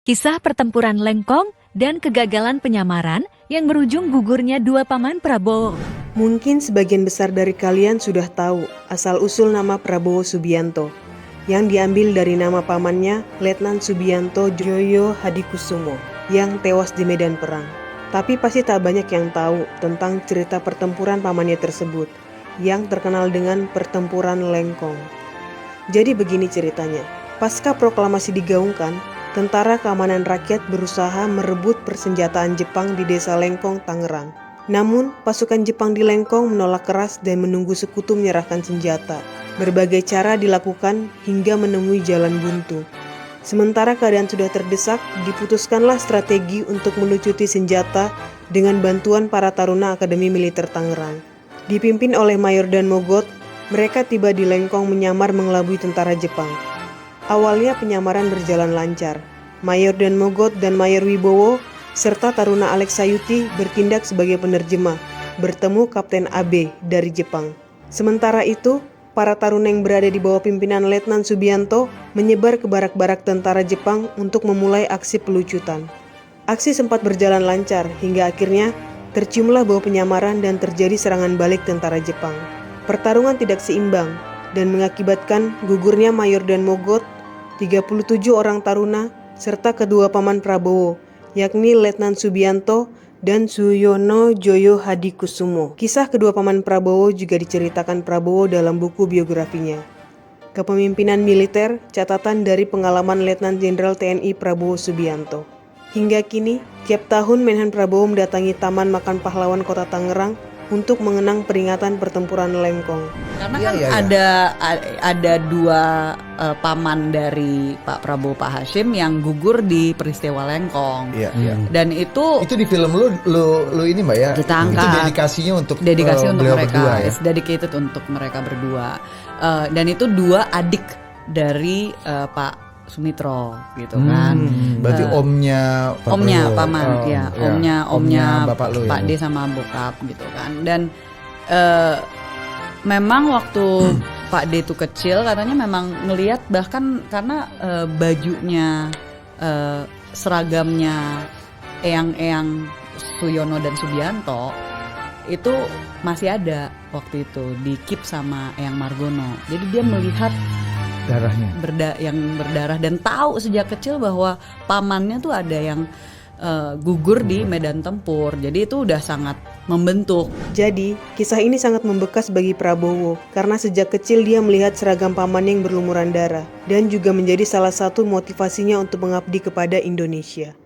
Kisah pertempuran Lengkong dan kegagalan penyamaran yang berujung gugurnya dua paman Prabowo. Mungkin sebagian besar dari kalian sudah tahu asal-usul nama Prabowo Subianto yang diambil dari nama pamannya Letnan Subianto Joyo Hadikusumo yang tewas di medan perang. Tapi pasti tak banyak yang tahu tentang cerita pertempuran pamannya tersebut yang terkenal dengan pertempuran Lengkong. Jadi begini ceritanya, pasca proklamasi digaungkan, Tentara Keamanan Rakyat berusaha merebut persenjataan Jepang di desa Lengkong, Tangerang. Namun, pasukan Jepang di Lengkong menolak keras dan menunggu sekutu menyerahkan senjata. Berbagai cara dilakukan hingga menemui jalan buntu. Sementara keadaan sudah terdesak, diputuskanlah strategi untuk melucuti senjata dengan bantuan para taruna Akademi Militer Tangerang. Dipimpin oleh Mayor Dan Mogot, mereka tiba di Lengkong menyamar mengelabui tentara Jepang. Awalnya penyamaran berjalan lancar. Mayor Dan Mogot dan Mayor Wibowo serta Taruna Alex Sayuti bertindak sebagai penerjemah, bertemu Kapten Abe dari Jepang. Sementara itu, para taruna yang berada di bawah pimpinan Letnan Subianto menyebar ke barak-barak tentara Jepang untuk memulai aksi pelucutan. Aksi sempat berjalan lancar hingga akhirnya terciumlah bau penyamaran dan terjadi serangan balik tentara Jepang. Pertarungan tidak seimbang dan mengakibatkan gugurnya Mayor Dan Mogot, 37 orang taruna, serta kedua paman Prabowo, yakni Letnan Subianto dan Suyono Joyo Hadikusumo. Kisah kedua paman Prabowo juga diceritakan Prabowo dalam buku biografinya. Kepemimpinan Militer, catatan dari pengalaman Letnan Jenderal TNI Prabowo Subianto. Hingga kini, tiap tahun Menhan Prabowo mendatangi Taman Makan Pahlawan Kota Tangerang untuk mengenang peringatan pertempuran Lengkong. Karena kan ada dua paman dari Pak Prabowo, Pak Hashim yang gugur di peristiwa Lengkong. Dan itu di film lu ini Mbak ya. Kita angkat. Itu dedikasinya untuk untuk mereka. Berdua, ya? It's dedicated untuk mereka berdua. Dan itu dua adik dari Pak Sumitro gitu kan. Berarti omnya paman ya, omnya bapak lu Pak D sama bokap gitu kan. Dan memang waktu Pak D itu kecil katanya memang ngelihat bahkan karena bajunya seragamnya eyang-eyang Suyono dan Subianto itu masih ada waktu itu di keep sama Eyang Margono. Jadi dia melihat darahnya yang berdarah dan tahu sejak kecil bahwa pamannya tuh ada yang gugur di medan tempur. Jadi itu udah sangat membentuk. Jadi, kisah ini sangat membekas bagi Prabowo karena sejak kecil dia melihat seragam paman yang berlumuran darah dan juga menjadi salah satu motivasinya untuk mengabdi kepada Indonesia.